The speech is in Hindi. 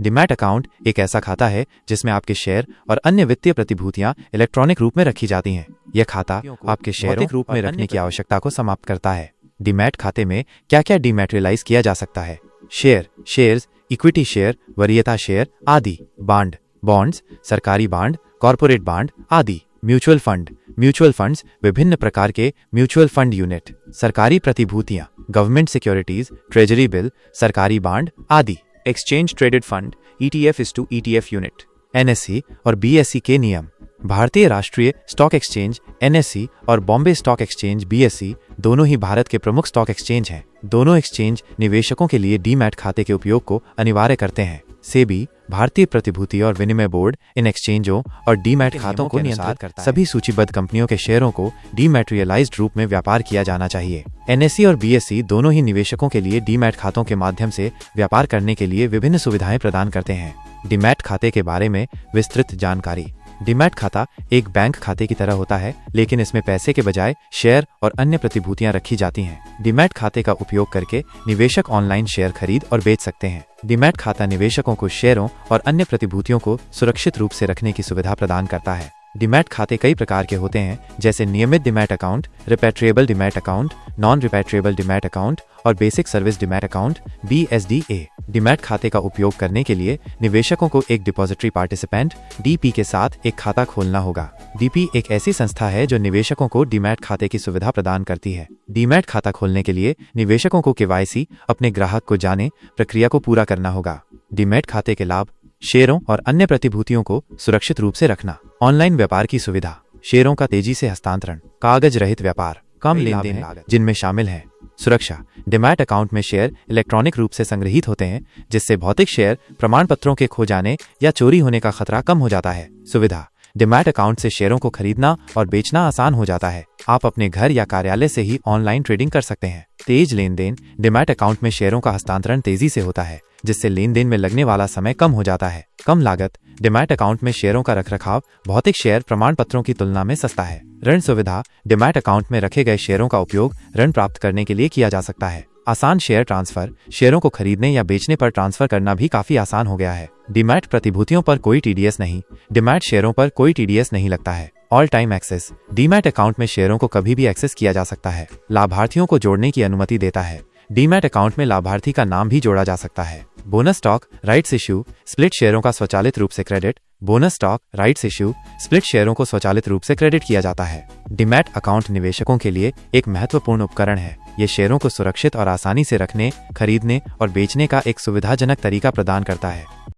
डीमैट अकाउंट एक ऐसा खाता है जिसमें आपके शेयर और अन्य वित्तीय प्रतिभूतियां इलेक्ट्रॉनिक रूप में रखी जाती हैं। यह खाता आपके शेयरों रूप में रखने की आवश्यकता को समाप्त करता है। डीमैट खाते में क्या क्या डीमैटेरियलाइज किया जा सकता है? शेयर्स, इक्विटी शेयर, वरीयता शेयर आदि, बॉन्ड्स, सरकारी बांड, कॉर्पोरेट बांड आदि, म्यूचुअल फंड्स, विभिन्न प्रकार के म्यूचुअल फंड यूनिट, सरकारी प्रतिभूतियां, गवर्नमेंट सिक्योरिटीज, ट्रेजरी बिल, सरकारी बांड आदि, exchange traded fund, ETF unit. NSE और BSE के नियम। भारतीय राष्ट्रीय स्टॉक एक्सचेंज NSE और बॉम्बे स्टॉक एक्सचेंज BSE दोनों ही भारत के प्रमुख स्टॉक एक्सचेंज हैं। दोनों एक्सचेंज निवेशकों के लिए डीमैट खाते के उपयोग को अनिवार्य करते हैं। सेबी, भारतीय प्रतिभूति और विनिमय बोर्ड, इन एक्सचेंजों और डीमैट खातों को नियंत्रित करता है। सभी सूचीबद्ध कंपनियों के शेयरों को डीमैटेरियलाइज्ड रूप में व्यापार किया जाना चाहिए। NSE और BSE दोनों ही निवेशकों के लिए डीमैट खातों के माध्यम से व्यापार करने के लिए विभिन्न सुविधाएं प्रदान करते हैं। डीमैट खाते के बारे में विस्तृत जानकारी। डीमैट खाता एक बैंक खाते की तरह होता है, लेकिन इसमें पैसे के बजाय शेयर और अन्य प्रतिभूतियां रखी जाती हैं। डीमैट खाते का उपयोग करके निवेशक ऑनलाइन शेयर खरीद और बेच सकते हैं। डीमैट खाता निवेशकों को शेयरों और अन्य प्रतिभूतियों को सुरक्षित रूप से रखने की सुविधा प्रदान करता है। डीमैट खाते कई प्रकार के होते हैं, जैसे नियमित demat account, repatriable demat account, non repatriable demat account और basic service demat account BSDA। Demat खाते का उपयोग करने के लिए निवेशकों को एक डिपॉजिटरी पार्टिसिपेंट DP के साथ एक खाता खोलना होगा। DP एक ऐसी संस्था है जो निवेशकों को डीमैट खाते की सुविधा प्रदान करती है। डीमैट खाता खोलने के लिए निवेशकों को KYC, अपने ग्राहक को जाने प्रक्रिया को पूरा करना होगा। डीमैट खाते के लाभ: शेयरों और अन्य प्रतिभूतियों को सुरक्षित रूप से रखना, ऑनलाइन व्यापार की सुविधा, शेयरों का तेजी से हस्तांतरण, कागज रहित व्यापार, कम लेन-देन जिनमें शामिल है सुरक्षा। डीमैट अकाउंट में शेयर इलेक्ट्रॉनिक रूप से संग्रहित होते हैं, जिससे भौतिक शेयर प्रमाण पत्रों के खो जाने या चोरी होने का खतरा कम हो जाता है। सुविधा: डीमैट अकाउंट से शेयरों को खरीदना और बेचना आसान हो जाता है। आप अपने घर या कार्यालय से ही ऑनलाइन ट्रेडिंग कर सकते हैं। तेज लेन देन: डीमैट अकाउंट में शेयरों का हस्तांतरण तेजी से होता है, जिससे लेन देन में लगने वाला समय कम हो जाता है। कम लागत: डीमैट अकाउंट में शेयरों का रखरखाव भौतिक शेयर प्रमाण पत्रों की तुलना में सस्ता है। ऋण सुविधा: डीमैट अकाउंट में रखे गए शेयरों का उपयोग ऋण प्राप्त करने के लिए किया जा सकता है। आसान शेयर ट्रांसफर: शेयरों को खरीदने या बेचने पर ट्रांसफर करना भी काफी आसान हो गया है। डीमैट प्रतिभूतियों पर कोई TDS नहीं, डीमैट शेयरों पर कोई TDS नहीं लगता है। All time access: demat account में शेयरों को कभी भी एक्सेस किया जा सकता है। लाभार्थियों को जोड़ने की अनुमति देता है। डीमैट अकाउंट में लाभार्थी का नाम भी जोड़ा जा सकता है। Bonus stock, rights issue, split शेयरों का स्वचालित रूप से credit. Bonus stock, rights issue, split शेयरों को स्वचालित रूप से क्रेडिट किया जाता है। डीमैट अकाउंट निवेशकों के लिए एक महत्वपूर्ण उपकरण है। ये शेयरों को सुरक्षित और आसानी से रखने, खरीदने और बेचने का एक सुविधाजनक तरीका प्रदान करता है।